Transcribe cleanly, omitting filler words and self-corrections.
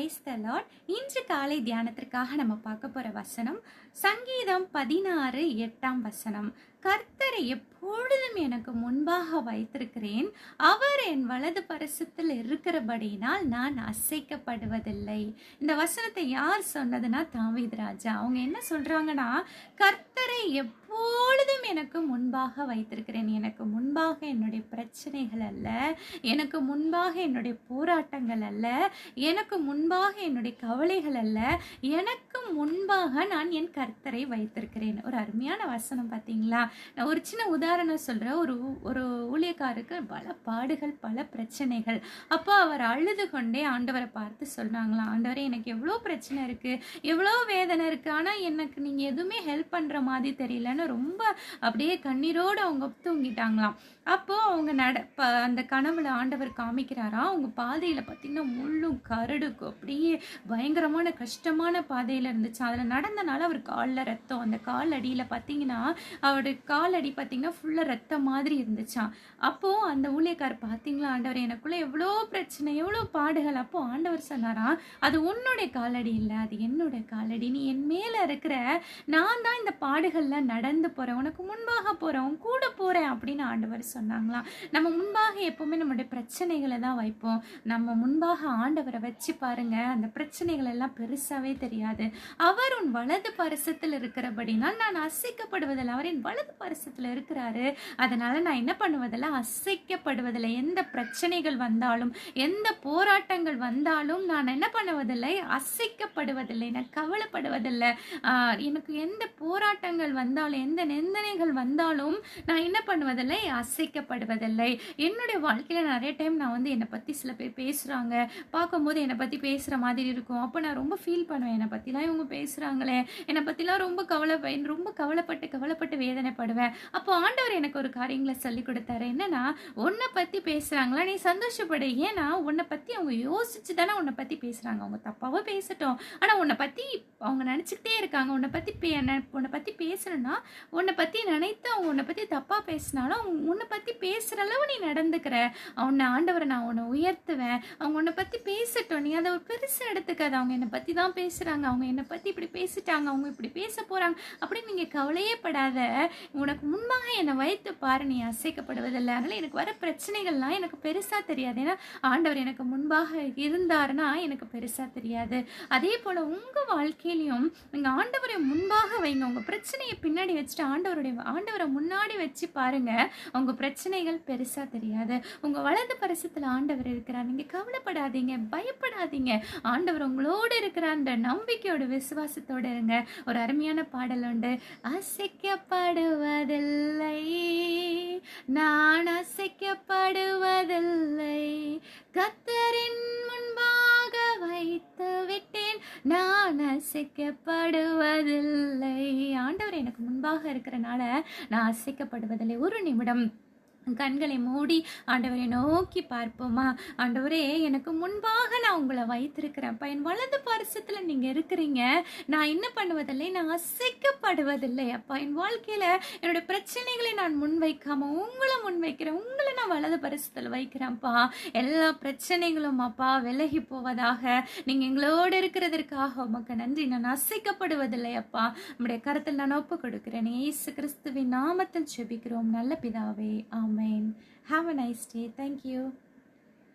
Praise the Lord. இன்று காலை தியானத்திற்காக நம்ம பார்க்க போற வசனம் சங்கீதம் 16:8. கர்த்தரை எப்பொழுதும் எனக்கு முன்பாக வைத்திருக்கிறேன், அவர் என் வலது பரிசத்தில் இருக்கிறபடியினால் நான் அசைக்கப்படுவதில்லை. இந்த வசனத்தை யார் சொன்னதுன்னா தாவீது ராஜா. அவங்க என்ன சொல்றாங்கன்னா, கர்த்தரை எப்பொழுதும் எனக்கு முன்பாக வைத்திருக்கிறேன். எனக்கு முன்பாக என்னுடைய பிரச்சனைகள் அல்ல, எனக்கு முன்பாக என்னுடைய போராட்டங்கள் அல்ல, எனக்கு முன்பாக என்னுடைய கவலைகள் அல்ல, எனக்கு முன்பாக நான் என் கர்த்தரை வைத்திருக்கிறேன். ஒரு அருமையான வசனம் பார்த்தீங்களா? நான் ஒரு சின்ன உதாரணம் சொல்கிறேன். ஒரு ஊழியக்காருக்கு பல பாடுகள், பல பிரச்சனைகள். அப்போ அவர் அழுது கொண்டே ஆண்டவரை பார்த்து சொன்னாங்களாம், ஆண்டவரே எனக்கு எவ்வளோ பிரச்சனை இருக்குது, எவ்வளோ வேதனை இருக்குது, ஆனால் எனக்கு நீங்கள் எதுவுமே ஹெல்ப் பண்ணுற மாதிரி தெரியலன்னு ரொம்ப அப்படியே கண்ணீரோடு அவங்க தூங்கிட்டாங்களாம். அப்போது அவங்க அந்த கனவுல ஆண்டவர் காமிக்கிறாராம், அவங்க பாதையில் பார்த்திங்கன்னா முள்ளும் கரடுக்கும் அப்படியே பயங்கரமான கஷ்டமான பாதையில் இருந்துச்சு. அதில் நடந்தனால அவர் காலில் ரத்தம், அந்த கால் அடியில் பார்த்தீங்கன்னா அவருடைய கால் அடி பார்த்தீங்கன்னா ஃபுல்லாக ரத்தம் மாதிரி இருந்துச்சான். அப்போது அந்த ஊழியக்கார் பார்த்தீங்களா, ஆண்டவர் எனக்குள்ளே எவ்வளோ பிரச்சனை, எவ்வளோ பாடுகள். அப்போது ஆண்டவர் சொன்னாராம், அது உன்னுடைய காலடி இல்லை, அது என்னோட காலடி. நீ என் மேலே இருக்கிற, நான் தான் இந்த பாடுகளில் நடந்து போகிறேன், உனக்கு முன்பாக போகிறேன், உன் கூட போகிறேன் அப்படின்னு ஆண்டவர் சொன்னாங்களாம். நம்ம முன்பாக எப்போவுமே நம்மளுடைய பிரச்சனைகளை தான் வைப்போம். நம்ம முன்பாக ஆண்டவரை வச்சு பாருங்க, அந்த பிரச்சனைகள் எல்லாம் பெருசாவே தெரியாது. அவர் உன் வலது பரிசத்தில் இருக்கிறபடினால் நான் அசைக்கப்படுவதில்லை. அவர் என் வலது பரிசத்தில் இருக்கிறாரு, அதனால நான் என்ன பண்ணுவதில்லை, அசைக்கப்படுவதில்லை. எந்த பிரச்சனைகள் வந்தாலும், எந்த போராட்டங்கள் வந்தாலும் நான் என்ன பண்ணுவதில்லை, அசைக்கப்படுவதில்லை, நான் கவலைப்படுவதில்லை. எனக்கு எந்த போராட்டங்கள் வந்தாலும், எந்த நிந்தனைகள் வந்தாலும் நான் என்ன பண்ணுவதில்லை, அசைக்கப்படுவதில்லை. என்னுடைய வாழ்க்கையில் நிறைய டைம் நான் என்னை பற்றி சில பேர் பேசுகிறாங்க, பார்க்கும்போது என்னை பற்றி பேசுகிற மாதிரி இருக்கும். அப்போ நான் ரொம்ப ஃபீல் பண்ணுவேன், என்னை பற்றிலாம் இவங்க பேசுகிறாங்களே, என்னை பற்றிலாம் ரொம்ப கவலைப்பட்டு வேதனைப்படுவேன். அப்போ ஆண்டவர் எனக்கு ஒரு காரியங்களை சொல்லி கொடுத்தாரு. என்னன்னா, உன்னை பற்றி பேசுகிறாங்களா, நீ சந்தோஷப்படு. ஏன்னா உன்னை பற்றி அவங்க யோசிச்சு தானே உன்னை பற்றி பேசுகிறாங்க. அவங்க தப்பாகவும் பேசட்டும், ஆனால் உன்னை பற்றி அவங்க நினச்சிக்கிட்டே இருக்காங்க. உன்னை பற்றி பேசணும்னா, உன்னை பற்றி நினைத்து அவங்க உன்னை பற்றி தப்பாக பேசினாலும் உன்னை பற்றி பேசுகிற அளவு நீ நடந்துக்கிற. உன்னை ஆண்டவரை நான் உன்னை உயர்த்துவேன். அவங்க உன்னை பற்றி பேசட்டும், நீ அதை ஒரு பெருசாக எடுத்துக்காது. அவங்க என்னை பற்றி தான் பேசுகிறாங்க, அவங்க என்னை பற்றி இப்படி பேசிட்டாங்க, அவங்க இப்படி பேச போகிறாங்க அப்படின்னு நீங்கள் கவலையே படாத. உனக்கு முன்பாக என்னை வைத்து பாரு, நீ அசைக்கப்படுவதில்லை. அதனால் எனக்கு வர பிரச்சனைகள்லாம் எனக்கு பெருசாக தெரியாது. ஏன்னா ஆண்டவர் எனக்கு முன்பாக இருந்தாருன்னா எனக்கு பெருசாக தெரியாது. அதே போல் உங்கள் வாழ்க்கையிலையும் நீங்கள் ஆண்டவரை முன்பாக வைங்க. உங்கள் பிரச்சனையை பின்னாடி வச்சுட்டு ஆண்டவரை முன்னாடி வச்சு பாருங்க, உங்கள் பிரச்சனைகள் பெருசாக தெரியாது. உங்கள் வலது பரிசத்தில் ஆண்டவர் இருக்கிறார். நீங்கள் கவலைப்படாதீங்க, பயப்படாதீங்க. ஆண்டவர் உங்களோடு இருக்கிற அந்த நம்பிக்கையோட விசுவாசத்தோடு இருங்க. ஒரு அருமையான பாடல் உண்டு. அசைக்கப்படுவதில்லை, நான் அசைக்கப்படுவதில்லை, கர்த்தரின் முன்பாக வைத்து விட்டேன், நான் அசைக்கப்படுவதில்லை. ஆண்டவர் எனக்கு முன்பாக இருக்கிறனால நான் அசைக்கப்படுவதில்லை. ஒரு நிமிடம் கண்களை மூடி ஆண்டவரை நோக்கி பார்ப்போமா? ஆண்டவரே, எனக்கு முன்பாக நான் உங்களை வைத்திருக்கிறேன்ப்பா, என் வலது பரிசத்தில் நீங்கள் இருக்கிறீங்க, நான் என்ன பண்ணுவதில்லை, நான் அசைக்கப்படுவதில்லை. அப்பா, என் வாழ்க்கையில் என்னுடைய பிரச்சனைகளை நான் முன்வைக்காமல் உங்களை முன்வைக்கிறேன், உங்களை நான் வலது பரிசத்தில் வைக்கிறேன்ப்பா. எல்லா பிரச்சனைகளும் அப்பா விலகி போவதாக. நீங்கள் எங்களோடு இருக்கிறதற்காக உமக்கு நன்றி. நான் அசைக்கப்படுவதில்லை அப்பா. நம்முடைய கருத்தில் நான் ஒப்பு கொடுக்கிறேன். இயேசு கிறிஸ்துவின் நாமத்தில் ஜெபிக்கிறோம் நல்ல பிதாவே, ஆமென். Have a nice day. Thank you.